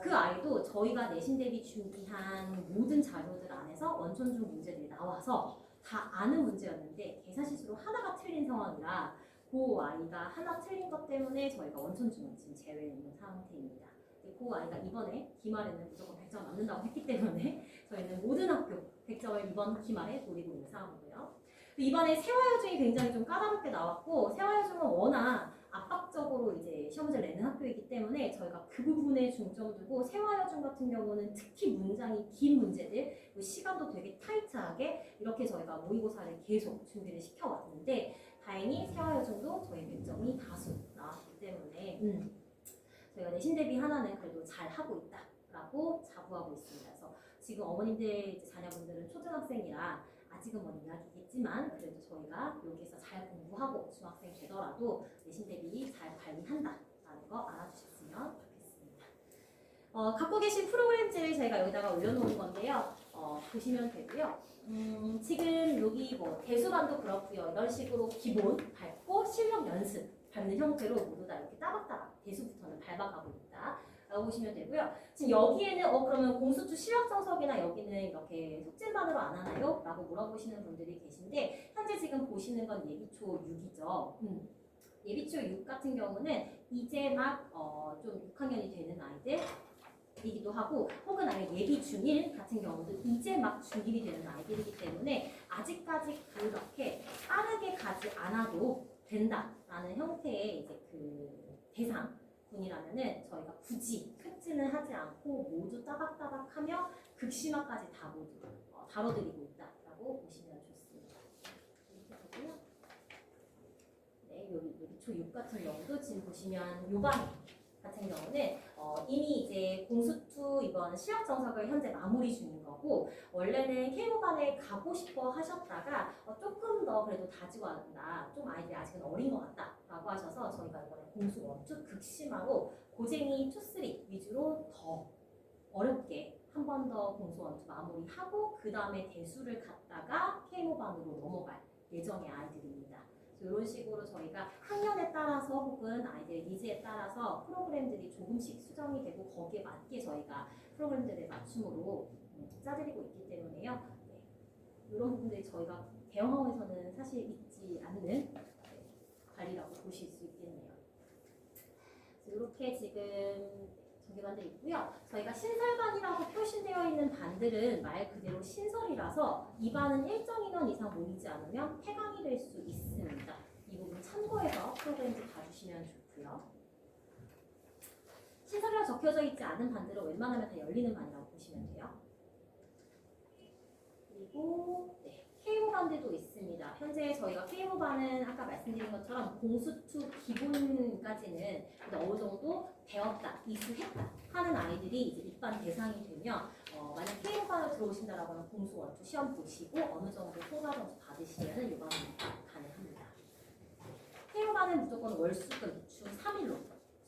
그 아이도 저희가 내신 대비 준비한 모든 자료들 안에서 원촌중 문제들이 나와서 다 아는 문제였는데 계산실수로 하나가 틀린 상황이라 그 아이가 하나 틀린 것 때문에 저희가 원촌중은 지금 제외해 있는 상태입니다. 그 아이가 이번에 기말에는 무조건 100점 맞는다고 했기 때문에 저희는 모든 학교 100점을 이번 기말에 노리고 있는 상황이고요. 이번에 세화여중이 굉장히 좀 까다롭게 나왔고 세화여중은 워낙 압박적으로 이제 시험 문제를 내는 학교이기 때문에 저희가 그 부분에 중점 두고 세화여중 같은 경우는 특히 문장이 긴 문제들 그리고 시간도 되게 타이트하게 이렇게 저희가 모의고사를 계속 준비를 시켜왔는데 다행히 세화여중도 저희 100점이 다수 나왔기 때문에 저희가 내신 대비 하나는 그래도 잘 하고 있다라고 자부하고 있습니다. 그래서 지금 어머님들 이제 자녀분들은 초등학생이라 아직은 먼 이야기겠지만 그래도 저희가 여기서 잘 공부하고 중학생 되더라도 내신 대비 잘 관리한다라는 거 알아주셨으면 좋겠습니다. 갖고 계신 프로그램들을 저희가 여기다가 올려놓은 건데요. 보시면 되고요. 지금 여기 뭐 대수반도 그렇고요. 이런 식으로 기본 밟고 실력 연습 밟는 형태로 모두 다 이렇게 따박따박 대수부터는 밟아가고 있다 라고 보시면 되고요. 지금 여기에는 그러면 공수투 실력 정석이나 여기는 이렇게 속진반으로 안 하나요? 라고 물어보시는 분들이 계신데 현재 지금 보시는 건 예비초 6이죠. 예비초 6 같은 경우는 이제 막 좀 6학년이 되는 아이들이기도 하고 혹은 아니면 예비 중1 같은 경우도 이제 막 중1이 되는 아이들이기 때문에 아직까지 그렇게 빠르게 가지 않아도 된다라는 형태의 이제 그 대상군이라면은 저희가 굳이 획진을 하지 않고 모두 따박따박하며 극심화까지 다 모두 다뤄드리고 있다라고 보시면 좋습니다. 이렇게 되고요. 네, 여기 초6 같은 경우도 지금 보시면 요반 같은 경우는 이미 이제 공수투 이번 실력 정석을 현재 마무리 중인 거고 원래는 K5반에 가고 싶어 하셨다가 조금 더 그래도 다지고 한다. 좀 아이들이 아직은 어린 것 같다 라고 하셔서 저희가 이번에 공수 1, 2 극심하로 고쟁이 2, 3 위주로 더 어렵게 한 번 더 공수 1, 2 마무리하고 그 다음에 대수를 갔다가 K5반으로 넘어갈 예정의 아이들입니다. 이런 식으로 저희가 학년에 따라서 혹은 아이들의 니즈에 따라서 프로그램들이 조금씩 수정이 되고 거기에 맞게 저희가 프로그램들의 맞춤으로 짜드리고 있기 때문에요. 네. 이런 부분들이 저희가 대형학원에서는 사실 있지 않는 관리라고 보실 수 있겠네요. 이렇게 지금 전개반들 있고요. 저희가 신설반이라고 표시되어 있는 반들은 말 그대로 신설이라서 이 반은 일정 인원 이상 모이지 않으면 폐강이 될 수 있습니다. 이 부분 참고해서 프로그램도 봐주시면 좋고요. 신설이라 적혀져 있지 않은 반들은 웬만하면 다 열리는 반이라고 보시면 돼요. 그리고 K5반들도 있습니다. 현재 저희가 K5반은 아까 말씀드린 것처럼 공수투 기본까지는 어느 정도 배웠다, 이수했다 하는 아이들이 이제 입반 대상이 되면 만약 K5반을 들어오신다라고 하면 공수 1, 2 시험 보시고 어느 정도 통과 점수 받으시면 요반은 가능합니다. K5반은 무조건 월수금 주 3일로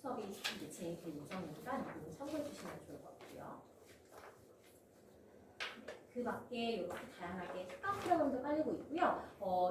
수업이 이제 진행될 예정이니까 이 부분 참고해 주시면 좋을 것 같고요. 그 밖에 이렇게 다양하게 특강 프로그램도 깔리고 있고요.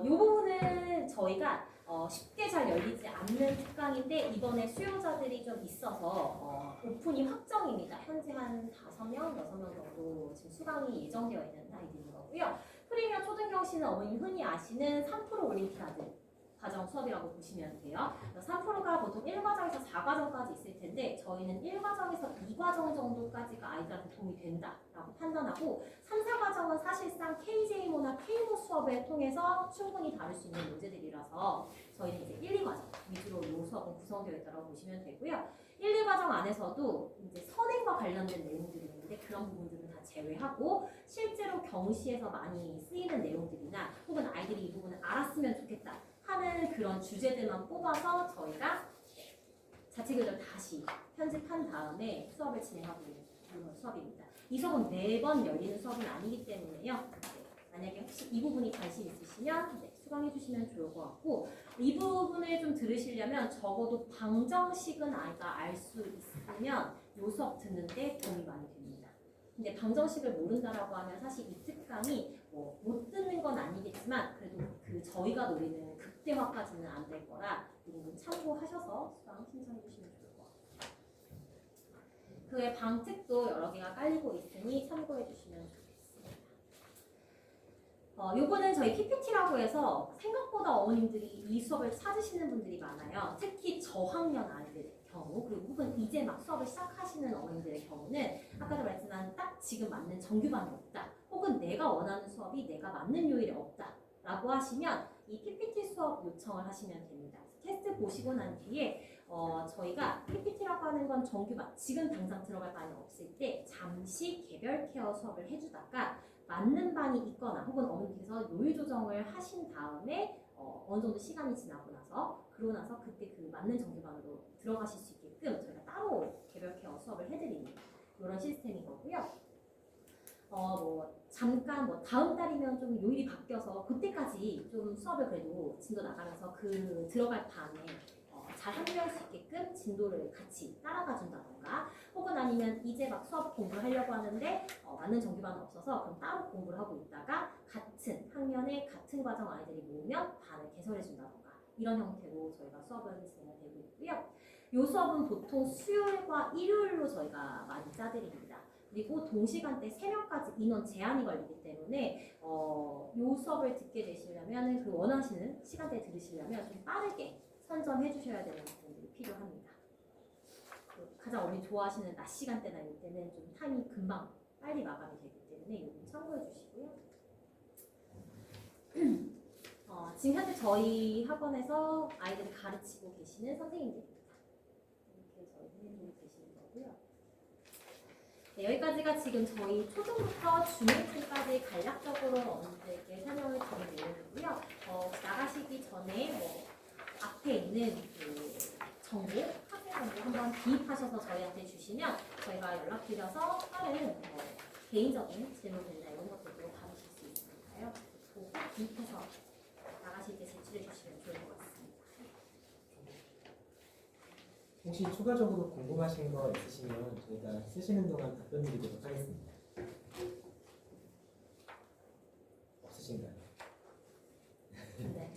이 부분은 저희가 쉽게 잘 열리지 않는 특강인데 이번에 수요자들이 좀 있어서 오픈이 확정입니다. 현재 한 5명, 6명 정도 지금 수강이 예정되어 있는 아이들인 거고요. 프리미엄 초등교실은 어머님 흔히 아시는 3% 올림피아드 과정 수업이라고 보시면 돼요. 3%가 보통 1과정에서 4과정까지 있을 텐데 저희는 1과정에서 2과정 정도까지가 아이들한테 도움이 된다라고 판단하고 3, 4과정은 사실상 KJ모나 K모 수업을 통해서 충분히 다룰 수 있는 문제들이라서 저희는 이제 1, 2과정 위주로 이 수업은 구성되어 있다고 보시면 되고요. 1, 2과정 안에서도 이제 선행과 관련된 내용들이 있는데 그런 부분들은 다 제외하고 실제로 경시에서 많이 쓰이는 내용들이나 혹은 아이들이 이 부분을 알았으면 좋겠다 하는 그런 주제들만 뽑아서 저희가 자체교재를 다시 편집한 다음에 수업을 진행하고 있는 수업입니다. 이 수업은 매번 열리는 수업은 아니기 때문에요. 만약에 혹시 이 부분이 관심 있으시면 네, 수강해 주시면 좋을 것 같고 이 부분을 좀 들으시려면 적어도 방정식은 아이가 알 수 있으면 요 수업 듣는데 도움이 많이 됩니다. 근데 방정식을 모른다라고 하면 사실 이 특강이 뭐 못 듣는 건 아니겠지만 그래도 그 저희가 노리는 극대화까지는 안 될 거라 이 부분 참고하셔서 수강 신청해 주시면 좋을 것 같아요. 그 외 방특도 여러 개가 깔리고 있으니 참고해 주시면 좋겠습니다. 요거는 저희 PPT라고 해서 생각보다 어머님들이 이 수업을 찾으시는 분들이 많아요. 특히 저학년 아이들의 경우 그리고 혹은 이제 막 수업을 시작하시는 어머님들의 경우는 아까도 말했지만 딱 지금 맞는 정규반이 없다. 혹은 내가 원하는 수업이 내가 맞는 요일에 없다. 라고 하시면 이 PPT 수업 요청을 하시면 됩니다. 테스트 보시고 난 뒤에 저희가 PPT라고 하는 건 정규반, 지금 당장 들어갈 반이 없을 때 잠시 개별 케어 수업을 해주다가 맞는 반이 있거나 혹은 어머니께서 요일 조정을 하신 다음에 어느 정도 시간이 지나고 나서 그러고 나서 그때 그 맞는 정규반으로 들어가실 수 있게끔 저희가 따로 개별 케어 수업을 해드리는 이런 시스템인 거고요. 잠깐 다음 달이면 좀 요일이 바뀌어서 그때까지 좀 수업을 그래도 진도 나가면서 그 들어갈 반에 잘 합류할 수 있게끔 진도를 같이 따라가 준다던가 혹은 아니면 이제 막 수업 공부를 하려고 하는데 맞는 정규반은 없어서 그럼 따로 공부를 하고 있다가 같은 학년에 같은 과정 아이들이 모으면 반을 개설해 준다던가 이런 형태로 저희가 수업을 진행이 되고 있고요. 이 수업은 보통 수요일과 일요일로 저희가 많이 짜드립니다. 그리고 동시간대 3명까지 인원 제한이 걸리기 때문에 이 수업을 듣게 되시려면 그 원하시는 시간대에 들으시려면 좀 빠르게 선점해 주셔야 되는 부분들이 필요합니다. 가장 어머니 좋아하시는 낮 시간대나 이럴 때는 좀 타이밍이 금방 빨리 마감이 되기 때문에 이 부분 참고해 주시고요. 지금 현재 저희 학원에서 아이들을 가르치고 계시는 선생님들입니다. 이렇게 저희 선생님들이 계시는 거고요. 네, 여기까지가 지금 저희 초중부터 중학생까지 간략적으로 어머니들께 설명을 드린 내용이고요. 나가시기 전에 앞에 있는 그 정보, 학생 정보 한번 기입하셔서 저희한테 주시면 저희가 연락드려서 다른 개인적인 질문이나 이런 것들도 받으실 수 있으니까요. 꼭 기입해서 나가실 때 제출해 주시면 좋을 것 같습니다. 혹시 추가적으로 궁금하신 거 있으시면 저희가 쓰시는 동안 답변 드리도록 하겠습니다. 없으신가요? 네.